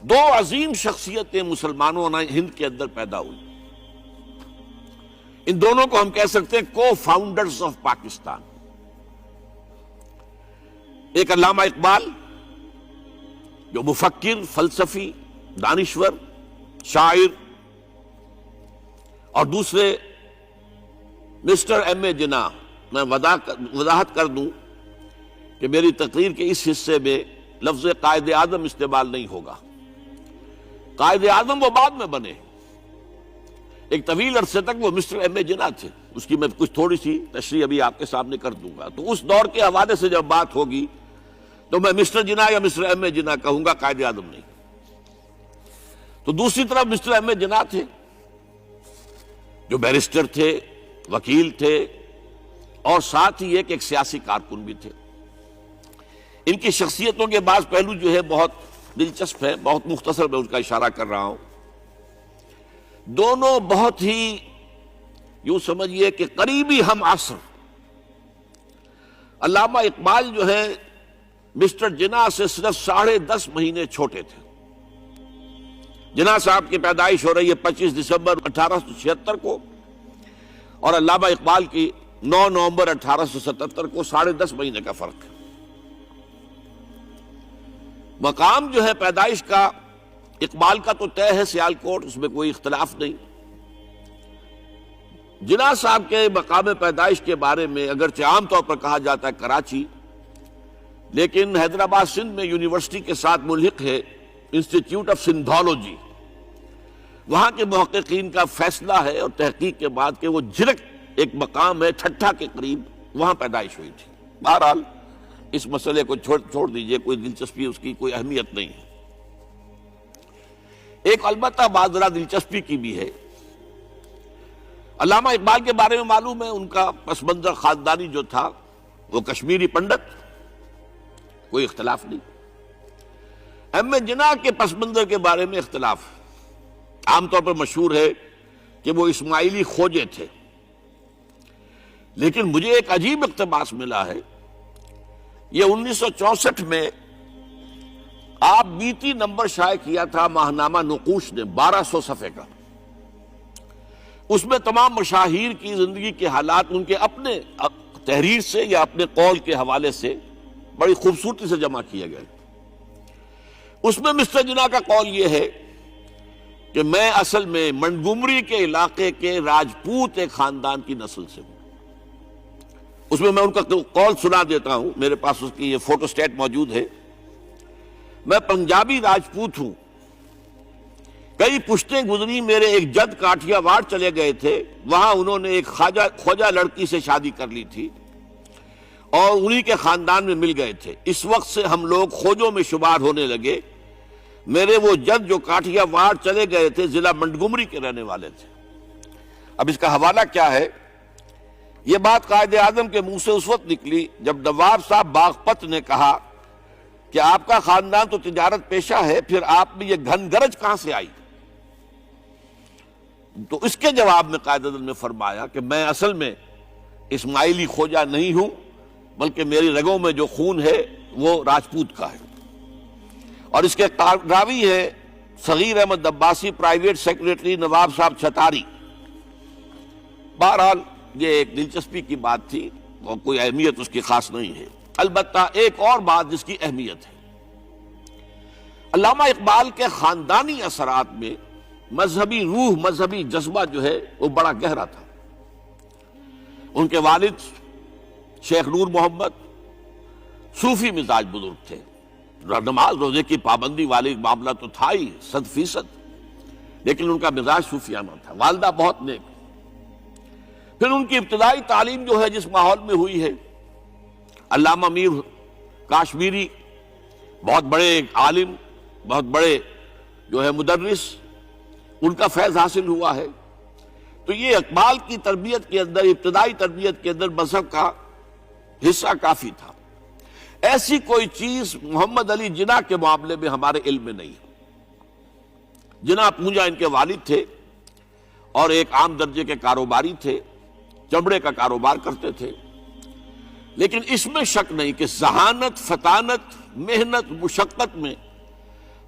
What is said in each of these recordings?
دو عظیم شخصیتیں مسلمانوں نے ہند کے اندر پیدا ہوئی. ان دونوں کو ہم کہہ سکتے ہیں کو فاؤنڈرز آف پاکستان. ایک علامہ اقبال جو مفکر، فلسفی، دانشور، شاعر، اور دوسرے مسٹر ایم اے جناح. میں وضاحت کر دوں کہ میری تقریر کے اس حصے میں لفظ قائد اعظم استعمال نہیں ہوگا. قائد اعظم وہ بعد میں بنے، ایک طویل عرصے تک وہ مسٹر ایم اے جناح تھے. اس کی میں کچھ تھوڑی سی تشریح ابھی آپ کے سامنے کر دوں گا. تو اس دور کے حوالے سے جب بات ہوگی تو میں مسٹر جناح یا مسٹر ایم اے جناح کہوں گا، قائد اعظم نہیں. تو دوسری طرف مسٹر ایم اے جناح تھے جو بیرسٹر تھے، وکیل تھے، اور ساتھ ہی ایک سیاسی کارکن بھی تھے. ان کی شخصیتوں کے بعض پہلو جو ہے بہت دلچسپ ہے، بہت مختصر میں اس کا اشارہ کر رہا ہوں. دونوں بہت ہی یوں سمجھیے کہ قریبی ہم عصر. علامہ اقبال جو ہے مسٹر جناح سے صرف 10.5 مہینے چھوٹے تھے. جناح صاحب کی پیدائش ہو رہی ہے 25 دسمبر 1876 کو، اور علامہ اقبال کی 9 نومبر 1877 کو. 10.5 مہینے کا فرق ہے. مقام جو ہے پیدائش کا اقبال کا تو طے ہے سیالکوٹ، اس میں کوئی اختلاف نہیں. جناح صاحب کے مقام پیدائش کے بارے میں اگرچہ عام طور پر کہا جاتا ہے کراچی، لیکن حیدرآباد سندھ میں یونیورسٹی کے ساتھ ملحق ہے انسٹیٹیوٹ آف سندھولوجی. وہاں کے محققین کا فیصلہ ہے اور تحقیق کے بعد کہ وہ جھرک ایک مقام ہے ٹھٹھا کے قریب، وہاں پیدائش ہوئی تھی. بہرحال اس مسئلے کو چھوڑ دیجئے، کوئی دلچسپی اس کی کوئی اہمیت نہیں ہے. ایک البتہ بات ذرا دلچسپی کی بھی ہے. علامہ اقبال کے بارے میں معلوم ہے ان کا پس منظر خاندانی جو تھا وہ کشمیری پنڈت، کوئی اختلاف نہیں. ایم اے جناح کے پس منظر کے بارے میں اختلاف ہے. عام طور پر مشہور ہے کہ وہ اسماعیلی کھوجے تھے، لیکن مجھے ایک عجیب اقتباس ملا ہے. یہ 1964 میں آپ بیتی نمبر شائع کیا تھا ماہنامہ نقوش نے، 1200 صفحے کا. اس میں تمام مشاہیر کی زندگی کے حالات ان کے اپنے تحریر سے یا اپنے قول کے حوالے سے بڑی خوبصورتی سے جمع کیے گئے. اس میں مسٹر جناح کا قول یہ ہے کہ میں اصل میں منٹگومری کے علاقے کے راجپوت ایک خاندان کی نسل سے ہوں. اس میں ان کا قول سنا دیتا ہوں، میرے پاس اس کی یہ فوٹو سٹیٹ موجود ہے. میں پنجابی راجپوت ہوں. کئی پشتیں گزری، میرے ایک جد کاٹھیا واڑ چلے گئے تھے، وہاں انہوں نے ایک خواجہ لڑکی سے شادی کر لی تھی اور انہی کے خاندان میں مل گئے تھے. اس وقت سے ہم لوگ کھوجوں میں شمار ہونے لگے. میرے وہ جد جو کاٹھیا واڑ چلے گئے تھے ضلع منٹگومری کے رہنے والے تھے. اب اس کا حوالہ کیا ہے؟ یہ بات قائد اعظم کے منہ سے اس وقت نکلی جب نواب صاحب باغپت نے کہا کہ آپ کا خاندان تو تجارت پیشہ ہے، پھر آپ میں یہ گھن گرج کہاں سے آئی؟ تو اس کے جواب میں قائد اعظم نے فرمایا کہ میں اصل میں اسماعیلی کھوجا نہیں ہوں، بلکہ میری رگوں میں جو خون ہے وہ راجپوت کا ہے. اور اس کے راوی ہے صغیر احمد عباسی، پرائیویٹ سیکریٹری نواب صاحب چھتاری. بہرحال یہ ایک دلچسپی کی بات تھی اور کوئی اہمیت اس کی خاص نہیں ہے. البتہ ایک اور بات جس کی اہمیت ہے، علامہ اقبال کے خاندانی اثرات میں مذہبی روح، مذہبی جذبہ جو ہے وہ بڑا گہرا تھا. ان کے والد شیخ نور محمد صوفی مزاج بزرگ تھے. نماز روزے کی پابندی والی معاملہ تو تھا ہی 100%، لیکن ان کا مزاج صوفیانہ تھا. والدہ بہت نیک. پھر ان کی ابتدائی تعلیم جو ہے جس ماحول میں ہوئی ہے، علامہ میر کاشمیری بہت بڑے عالم، بہت بڑے جو ہے مدرس، ان کا فیض حاصل ہوا ہے. تو یہ اقبال کی تربیت کے اندر، ابتدائی تربیت کے اندر مذہب کا حصہ کافی تھا. ایسی کوئی چیز محمد علی جناح کے معاملے میں ہمارے علم میں نہیں. جناح پونجا ان کے والد تھے اور ایک عام درجے کے کاروباری تھے، چمڑے کا کاروبار کرتے تھے. لیکن اس میں شک نہیں کہ ذہانت، فطانت، محنت، مشقت میں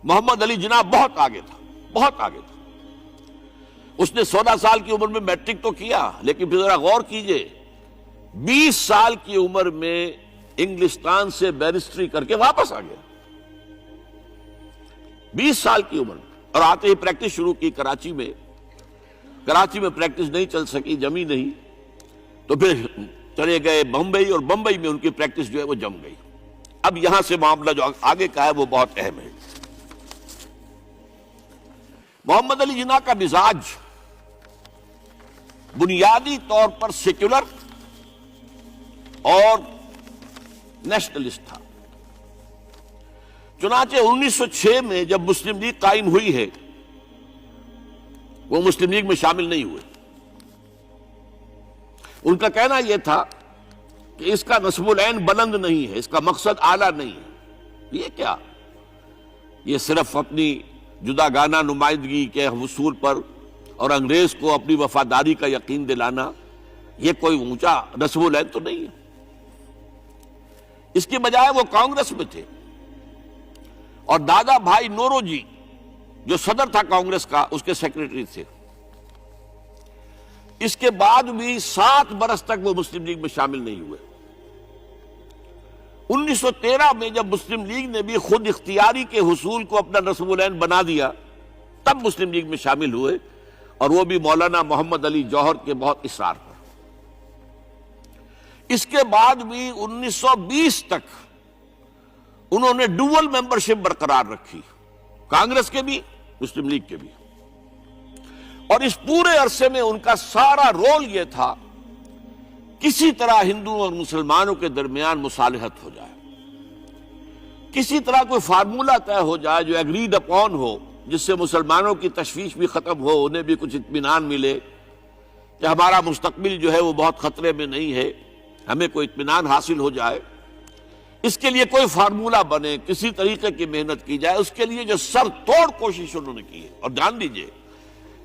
محمد علی جناح بہت آگے تھا، بہت آگے تھا۔ اس نے 16 سال کی عمر میں میٹرک تو کیا، لیکن پھر ذرا غور کیجئے 20 سال کی عمر میں انگلستان سے بیرسٹری کر کے واپس آ گیا، 20 سال کی عمر میں، اور آتے ہی پریکٹس شروع کی کراچی میں۔ کراچی میں پریکٹس نہیں چل سکی، جمی نہیں، تو پھر چلے گئے بمبئی، اور بمبئی میں ان کی پریکٹس جو ہے وہ جم گئی۔ اب یہاں سے معاملہ جو آگے کا ہے وہ بہت اہم ہے۔ محمد علی جناح کا مزاج بنیادی طور پر سیکولر اور نیشنلسٹ تھا۔ چنانچہ 1906 میں جب مسلم لیگ قائم ہوئی ہے، وہ مسلم لیگ میں شامل نہیں ہوئے۔ ان کا کہنا یہ تھا کہ اس کا نصب العین بلند نہیں ہے، اس کا مقصد اعلیٰ نہیں ہے۔ یہ کیا؟ یہ صرف اپنی جداگانہ نمائندگی کے حصول پر اور انگریز کو اپنی وفاداری کا یقین دلانا، یہ کوئی اونچا نصب العین تو نہیں ہے۔ اس کے بجائے وہ کانگریس میں تھے، اور دادا بھائی نورو جی جو صدر تھا کانگریس کا، اس کے سیکریٹری تھے۔ اس کے بعد بھی 7 برس تک وہ مسلم لیگ میں شامل نہیں ہوئے۔ 1913 میں جب مسلم لیگ نے بھی خود اختیاری کے حصول کو اپنا نصب العین بنا دیا، تب مسلم لیگ میں شامل ہوئے، اور وہ بھی مولانا محمد علی جوہر کے بہت اصرار پر۔ اس کے بعد بھی 1920 تک انہوں نے ڈوول ممبرشپ برقرار رکھی، کانگریس کے بھی مسلم لیگ کے بھی، اور اس پورے عرصے میں ان کا سارا رول یہ تھا کسی طرح ہندوؤں اور مسلمانوں کے درمیان مصالحت ہو جائے، کسی طرح کوئی فارمولہ طے ہو جائے جو ایگریڈ اپون ہو، جس سے مسلمانوں کی تشویش بھی ختم ہو، انہیں بھی کچھ اطمینان ملے کہ ہمارا مستقبل جو ہے وہ بہت خطرے میں نہیں ہے، ہمیں کوئی اطمینان حاصل ہو جائے۔ اس کے لیے کوئی فارمولہ بنے، کسی طریقے کی محنت کی جائے، اس کے لیے جو سر توڑ کوشش انہوں نے کی ہے۔ اور جان لیجئے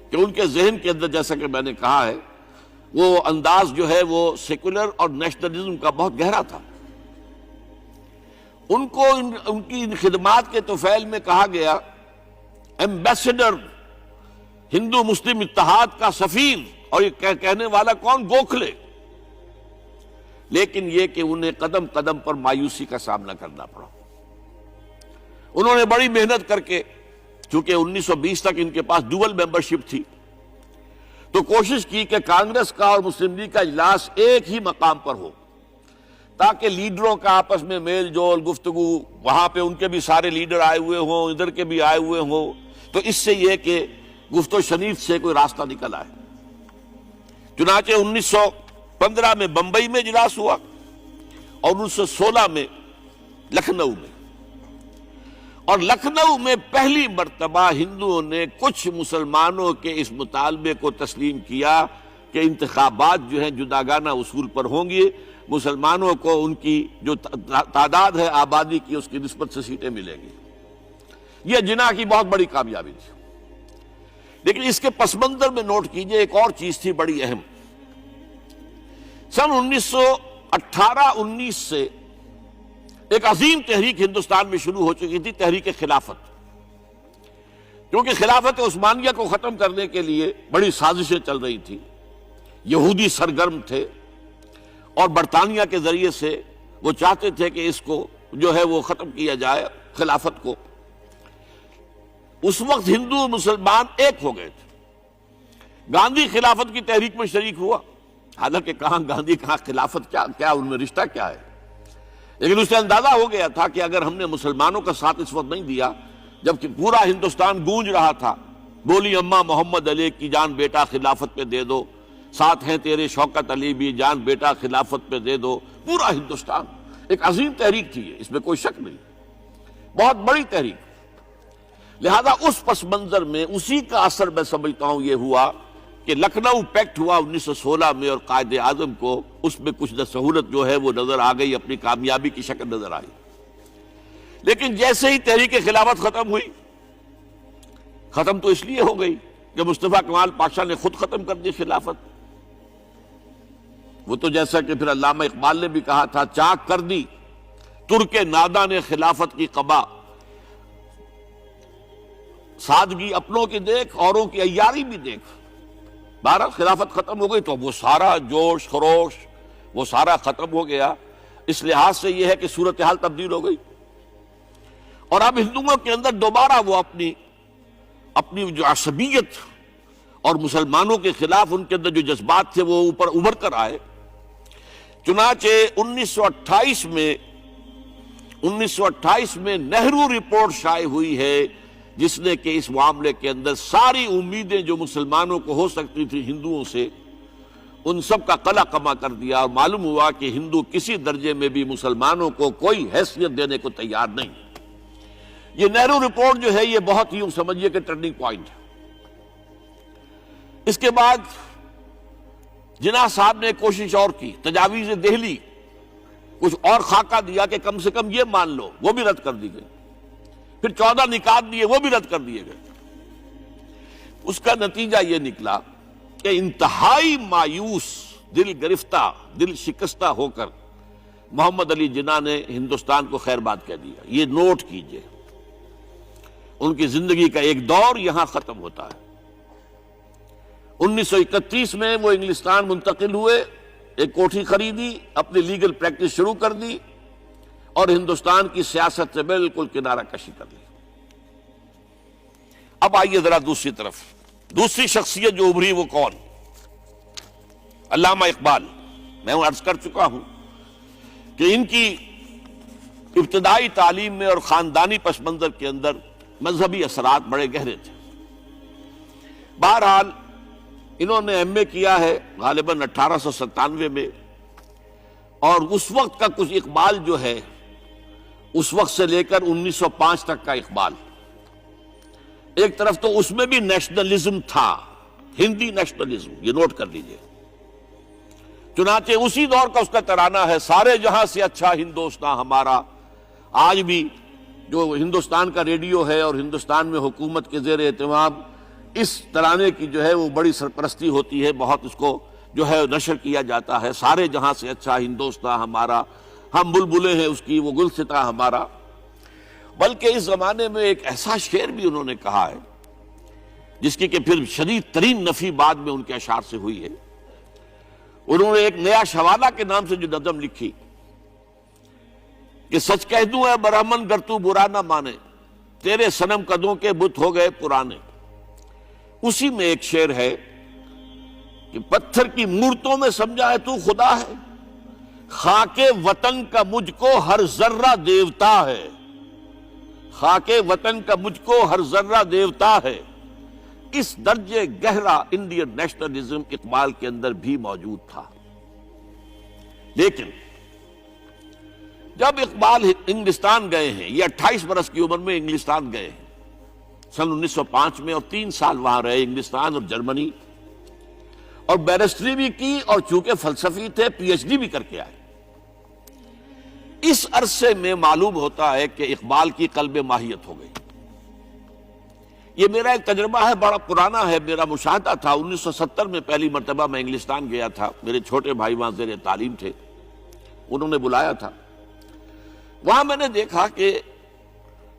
کہ ان کے ذہن کے اندر، جیسا کہ میں نے کہا ہے، وہ انداز جو ہے وہ سیکولر اور نیشنلزم کا بہت گہرا تھا۔ ان کو ان کی ان خدمات کے طفیل میں کہا گیا ایمبیسڈر ہندو مسلم اتحاد کا سفیر، اور یہ کہنے والا کون؟ گوکھلے۔ لیکن یہ کہ انہیں قدم قدم پر مایوسی کا سامنا کرنا پڑا۔ انہوں نے بڑی محنت کر کے، چونکہ 1920 تک ان کے پاس ڈوول ممبرشپ تھی، تو کوشش کی کہ کانگریس کا اور مسلم لیگ کا اجلاس ایک ہی مقام پر ہو، تاکہ لیڈروں کا آپس میں میل جول، گفتگو، وہاں پہ ان کے بھی سارے لیڈر آئے ہوئے ہوں، ادھر کے بھی آئے ہوئے ہوں، تو اس سے یہ کہ گفت و شنید سے کوئی راستہ نکل آئے۔ چنانچہ 1915 میں بمبئی میں اجلاس ہوا، اور 1916 میں لکھنؤ میں، اور لکھنؤ میں پہلی مرتبہ ہندوؤں نے کچھ مسلمانوں کے اس مطالبے کو تسلیم کیا کہ انتخابات جو ہیں جداگانہ اصول پر ہوں گے، مسلمانوں کو ان کی جو تعداد ہے آبادی کی اس کی نسبت سے سیٹیں ملیں گی۔ یہ جناح کی بہت بڑی کامیابی تھی۔ لیکن اس کے پس منظر میں نوٹ کیجئے ایک اور چیز تھی بڑی اہم۔ سن 1918-19 سے ایک عظیم تحریک ہندوستان میں شروع ہو چکی تھی، تحریک خلافت۔ کیونکہ خلافت عثمانیہ کو ختم کرنے کے لیے بڑی سازشیں چل رہی تھی، یہودی سرگرم تھے، اور برطانیہ کے ذریعے سے وہ چاہتے تھے کہ اس کو جو ہے وہ ختم کیا جائے، خلافت کو۔ اس وقت ہندو مسلمان ایک ہو گئے تھے۔ گاندھی خلافت کی تحریک میں شریک ہوا، حالانکہ کہاں گاندھی، کہاں خلافت، کیا ان میں رشتہ کیا ہے؟ لیکن اسے اندازہ ہو گیا تھا کہ اگر ہم نے مسلمانوں کا ساتھ اس وقت نہیں دیا، جبکہ پورا ہندوستان گونج رہا تھا، بولی اماں محمد علی کی جان بیٹا خلافت پہ دے دو، ساتھ ہیں تیرے شوکت علی بھی، جان بیٹا خلافت پہ دے دو، پورا ہندوستان، ایک عظیم تحریک تھی، اس میں کوئی شک نہیں، بہت بڑی تحریک۔ لہذا اس پس منظر میں اسی کا اثر میں سمجھتا ہوں یہ ہوا کہ لکھنؤ پیکٹ ہوا 1916 میں، اور قائد اعظم کو اس میں کچھ سہولت جو ہے وہ نظر آ گئی، اپنی کامیابی کی شکل نظر آئی۔ لیکن جیسے ہی تحریک خلافت ختم ہوئی، ختم تو اس لیے ہو گئی کہ مصطفیٰ کمال پاشا نے خود ختم کر دی خلافت۔ وہ تو جیسا کہ پھر علامہ اقبال نے بھی کہا تھا، چاک کر دی ترک ناداں نے خلافت کی قبا، سادگی اپنوں کی دیکھ، اوروں کی عیاری بھی دیکھ۔ بہرحال خلافت ختم ہو گئی تو وہ سارا جوش خروش وہ سارا ختم ہو گیا۔ اس لحاظ سے یہ ہے کہ صورتحال تبدیل ہو گئی، اور اب ہندوؤں کے اندر دوبارہ وہ اپنی جو عصبیت اور مسلمانوں کے خلاف ان کے اندر جو جذبات تھے وہ اوپر ابھر کر آئے۔ چنانچہ 1928 میں نہرو رپورٹ شائع ہوئی ہے، جس نے کہ اس معاملے کے اندر ساری امیدیں جو مسلمانوں کو ہو سکتی تھی ہندوؤں سے، ان سب کا قلع کما کر دیا، اور معلوم ہوا کہ ہندو کسی درجے میں بھی مسلمانوں کو کوئی حیثیت دینے کو تیار نہیں۔ یہ نہرو رپورٹ جو ہے یہ بہت ہی سمجھیے کہ ٹرننگ پوائنٹ ہے۔ اس کے بعد جناح صاحب نے کوشش اور کی، تجاویز دہلی کچھ اور خاکہ دیا کہ کم سے کم یہ مان لو، وہ بھی رد کر دی گئی۔ پھر 14 نکات دیے، وہ بھی رد کر دیے گئے۔ اس کا نتیجہ یہ نکلا کہ انتہائی مایوس، دل گرفتہ، دل شکستہ ہو کر محمد علی جناح نے ہندوستان کو خیر باد کہہ دیا۔ یہ نوٹ کیجئے، ان کی زندگی کا ایک دور یہاں ختم ہوتا ہے۔ 1931 میں وہ انگلستان منتقل ہوئے، ایک کوٹھی خریدی، اپنی لیگل پریکٹس شروع کر دی، اور ہندوستان کی سیاست سے بالکل کنارہ کشی کر لی۔ اب آئیے ذرا دوسری طرف، دوسری شخصیت جو ابھری وہ کون؟ علامہ اقبال۔ میں عرض کر چکا ہوں کہ ان کی ابتدائی تعلیم میں اور خاندانی پس منظر کے اندر مذہبی اثرات بڑے گہرے تھے۔ بہرحال انہوں نے ایم اے کیا ہے غالباً 1897 میں، اور اس وقت کا کچھ اقبال جو ہے، اس وقت سے لے کر 1905 تک کا اقبال، ایک طرف تو اس میں بھی نیشنلزم تھا، ہندی نیشنلزم، یہ نوٹ کر لیجئے۔ چنانچہ اسی دور کا اس کا ترانہ ہے، سارے جہاں سے اچھا ہندوستان ہمارا۔ آج بھی جو ہندوستان کا ریڈیو ہے اور ہندوستان میں حکومت کے زیر اہتمام اس ترانے کی جو ہے وہ بڑی سرپرستی ہوتی ہے، بہت اس کو جو ہے نشر کیا جاتا ہے، سارے جہاں سے اچھا ہندوستان ہمارا، ہم بلبلیں ہیں اس کی، وہ گلستاں ہمارا۔ بلکہ اس زمانے میں ایک ایسا شعر بھی انہوں نے کہا ہے جس کی کہ پھر شدید ترین نفی بعد میں ان کے اشعار سے ہوئی ہے۔ انہوں نے ایک نیا شوالہ کے نام سے جو نظم لکھی کہ سچ کہہ دوں اے برہمن گر تو برا نہ مانے، تیرے صنم قدوں کے بت ہو گئے پرانے۔ اسی میں ایک شعر ہے کہ پتھر کی مورتوں میں سمجھا ہے تو خدا ہے، خاک وطن کا مجھ کو ہر ذرہ دیوتا ہے، خاک وطن کا مجھ کو ہر ذرہ دیوتا ہے۔ اس درجے گہرا انڈین نیشنلزم اقبال کے اندر بھی موجود تھا۔ لیکن جب اقبال انگلستان گئے ہیں، یہ 28 برس کی عمر میں انگلستان گئے ہیں سن 1905 میں، اور 3 سال وہاں رہے، انگلستان اور جرمنی، اور بیرسٹری بھی کی، اور چونکہ فلسفی تھے پی ایچ ڈی بھی کر کے آئے۔ اس عرصے میں معلوم ہوتا ہے کہ اقبال کی قلب ماہیت ہو گئی۔ یہ میرا ایک تجربہ ہے، بڑا پرانا ہے، میرا مشاہدہ تھا۔ 1970 میں پہلی مرتبہ میں انگلستان گیا تھا، میرے چھوٹے بھائی وہاں زیر تعلیم تھے، انہوں نے بلایا تھا۔ وہاں میں نے دیکھا کہ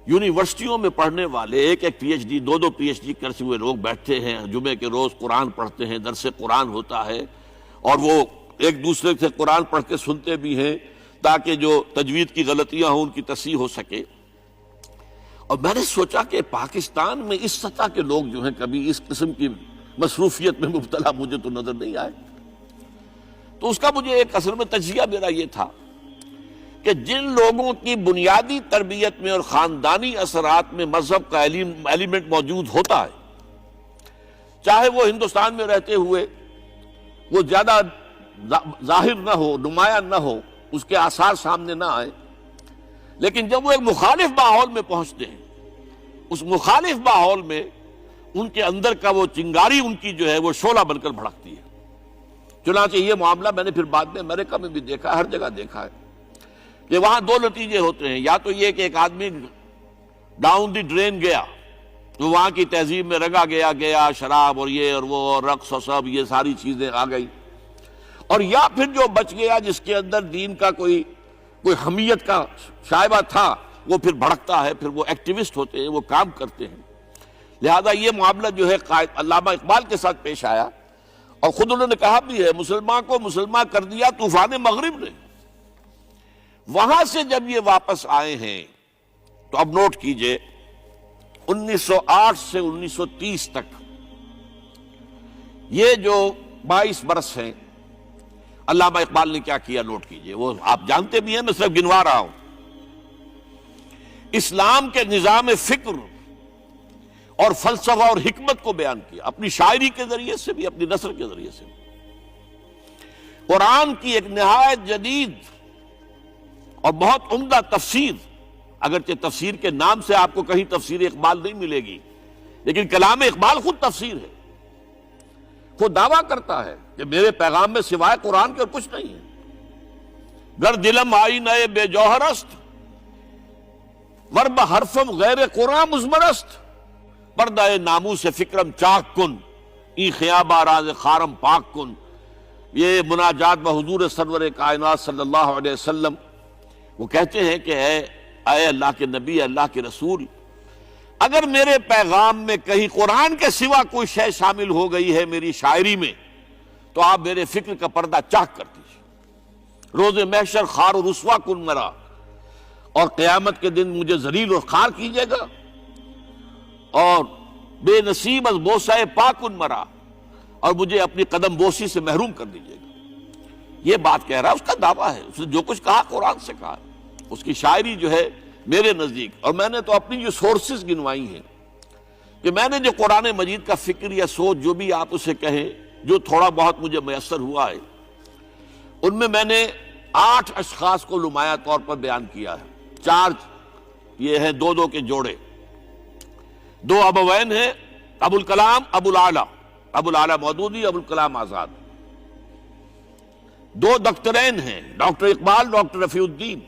یونیورسٹیوں میں پڑھنے والے ایک P H D, 2 P H D کرتے ہوئے لوگ بیٹھتے ہیں، جمعے کے روز قرآن پڑھتے ہیں، درس قرآن ہوتا ہے، اور وہ ایک دوسرے سے قرآن پڑھ کے سنتے بھی ہیں تاکہ جو تجوید کی غلطیاں ہوں ان کی تصحیح ہو سکے۔ اور میں نے سوچا کہ پاکستان میں اس سطح کے لوگ جو ہیں کبھی اس قسم کی مصروفیت میں مبتلا مجھے تو نظر نہیں آئے۔ تو اس کا مجھے ایک اصل میں تجزیہ میرا یہ تھا کہ جن لوگوں کی بنیادی تربیت میں اور خاندانی اثرات میں مذہب کا ایلیمنٹ موجود ہوتا ہے، چاہے وہ ہندوستان میں رہتے ہوئے وہ زیادہ ظاہر نہ ہو، نمایاں نہ ہو، اس کے آثار سامنے نہ آئے، لیکن جب وہ ایک مخالف ماحول میں پہنچتے ہیں، اس مخالف ماحول میں ان کے اندر کا وہ چنگاری ان کی جو ہے وہ شعلہ بن کر بھڑکتی ہے۔ چنانچہ یہ معاملہ میں نے پھر بعد میں امریکہ میں بھی دیکھا، ہر جگہ دیکھا ہے کہ وہاں 2 نتیجے ہوتے ہیں، یا تو یہ کہ ایک آدمی ڈاؤن دی ڈرین گیا تو وہاں کی تہذیب میں رگا گیا شراب اور یہ اور وہ اور رقص اور سب یہ ساری چیزیں آ گئی، اور یا پھر جو بچ گیا جس کے اندر دین کا کوئی حمیت کا شائبہ تھا، وہ پھر بھڑکتا ہے، پھر وہ ایکٹیوسٹ ہوتے ہیں، وہ کام کرتے ہیں۔ لہذا یہ معاملہ جو ہے قائد علامہ اقبال کے ساتھ پیش آیا، اور خود انہوں نے کہا بھی ہے مسلمان کو مسلمان کر دیا طوفان مغرب نے۔ وہاں سے جب یہ واپس آئے ہیں تو اب نوٹ کیجئے 1908 سے 1930 تک یہ جو 22 برس ہیں علامہ اقبال نے کیا کیا نوٹ کیجئے، وہ آپ جانتے بھی ہیں، میں صرف گنوا رہا ہوں۔ اسلام کے نظام فکر اور فلسفہ اور حکمت کو بیان کیا، اپنی شاعری کے ذریعے سے بھی، اپنی نثر کے ذریعے سے بھی۔ قرآن کی ایک نہایت جدید اور بہت عمدہ تفسیر، اگرچہ تفسیر کے نام سے آپ کو کہیں تفسیر اقبال نہیں ملے گی، لیکن کلام اقبال خود تفسیر ہے، خود دعویٰ کرتا ہے کہ میرے پیغام میں سوائے قرآن کے اور کچھ نہیں ہے۔ گر دلم آئی نئے بے جوہر است، ورب حرفم غیر قرآن مزمرست، پردہ ناموس فکرم چاک کن، ای خیابہ راز خارم پاک کن۔ یہ مناجات بحضور سرور کائنات صلی اللہ علیہ وسلم، وہ کہتے ہیں کہ اے اللہ کے نبی، اللہ کے رسول، اگر میرے پیغام میں کہیں قرآن کے سوا کوئی شے شامل ہو گئی ہے میری شاعری میں، تو آپ میرے فکر کا پردہ چاک کر دیجیے۔ روز محشر خار و رسوا کن مرا، اور قیامت کے دن مجھے ذلیل اور خار کیجیے گا، اور بے نصیب از بوسہ پاک کن مرا، اور مجھے اپنی قدم بوسی سے محروم کر دیجیے گا۔ یہ بات کہہ رہا ہے، اس کا دعویٰ ہے، اس نے جو کچھ کہا قرآن سے کہا۔ اس کی شاعری جو ہے میرے نزدیک، اور میں نے تو اپنی جو سورسز گنوائی ہیں کہ میں نے جو قرآن مجید کا فکر یا سوچ جو بھی آپ اسے کہیں، جو تھوڑا بہت مجھے میسر ہوا ہے، ان میں نے 8 اشخاص کو نمایاں طور پر بیان کیا ہے۔ 4 یہ ہیں دو کے جوڑے، 2 ابوین ہیں، ابو الکلام ابو العلا مودودی، ابو الکلام آزاد۔ 2 دکترین ہیں، ڈاکٹر اقبال، ڈاکٹر رفیع الدین۔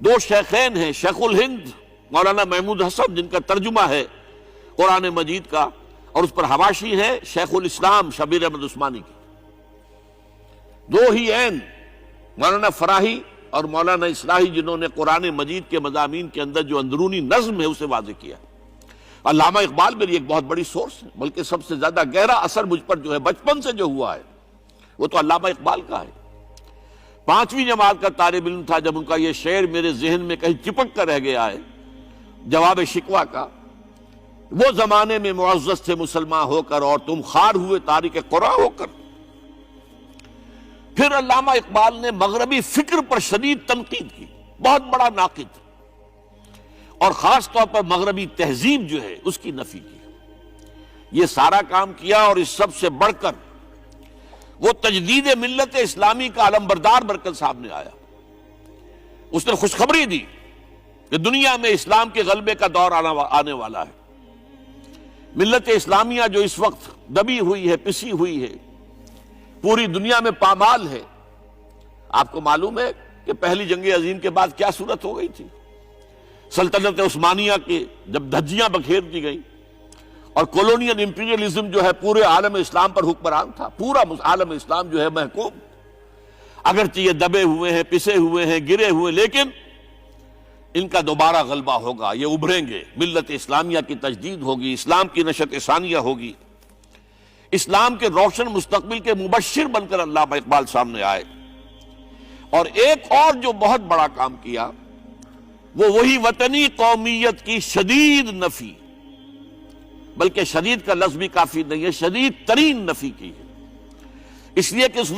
2 شیخین ہیں، شیخ الہند مولانا محمود حسن، جن کا ترجمہ ہے قرآن مجید کا، اور اس پر حواشی ہے شیخ الاسلام شبیر احمد عثمانی کی۔ 2 ہی عین مولانا فراہی اور مولانا اصلاحی، جنہوں نے قرآن مجید کے مضامین کے اندر جو اندرونی نظم ہے اسے واضح کیا۔ علامہ اقبال میری ایک بہت بڑی سورس ہے، بلکہ سب سے زیادہ گہرا اثر مجھ پر جو ہے بچپن سے جو ہوا ہے وہ تو علامہ اقبال کا ہے۔ 5ویں جماعت کا طالب علم تھا جب ان کا یہ شعر میرے ذہن میں کہیں چپک کر رہ گیا ہے، جواب شکوہ کا، وہ زمانے میں معزز تھے مسلمان ہو کر، اور تم خار ہوئے تاریک قرآن ہو کر۔ پھر علامہ اقبال نے مغربی فکر پر شدید تنقید کی، بہت بڑا ناقد، اور خاص طور پر مغربی تہذیب جو ہے اس کی نفی کی۔ یہ سارا کام کیا، اور اس سب سے بڑھ کر وہ تجدید ملت اسلامی کا علمبردار بن سامنے آیا۔ اس نے خوشخبری دی کہ دنیا میں اسلام کے غلبے کا دور آنے والا ہے۔ ملت اسلامیہ جو اس وقت دبی ہوئی ہے، پسی ہوئی ہے، پوری دنیا میں پامال ہے۔ آپ کو معلوم ہے کہ پہلی جنگ عظیم کے بعد کیا صورت ہو گئی تھی؟ سلطنت عثمانیہ کے جب دھجیاں بکھیر دی گئیں، اور کولونیل امپیریلزم جو ہے پورے عالم اسلام پر حکمران تھا، پورا عالم اسلام جو ہے محکوم، اگرچہ یہ دبے ہوئے ہیں، پسے ہوئے ہیں، گرے ہوئے، لیکن ان کا دوبارہ غلبہ ہوگا، یہ ابھریں گے، ملت اسلامیہ کی تجدید ہوگی، اسلام کی نشأت ثانیہ ہوگی، اسلام کے روشن مستقبل کے مبشر بن کر علامہ اقبال سامنے آئے۔ اور ایک اور جو بہت بڑا کام کیا وہ وہی وطنی قومیت کی شدید نفی، بلکہ شدید کا لفظ بھی کافی نہیں ہے، شدید ترین نفی کی ہے، اس لیے کہ اس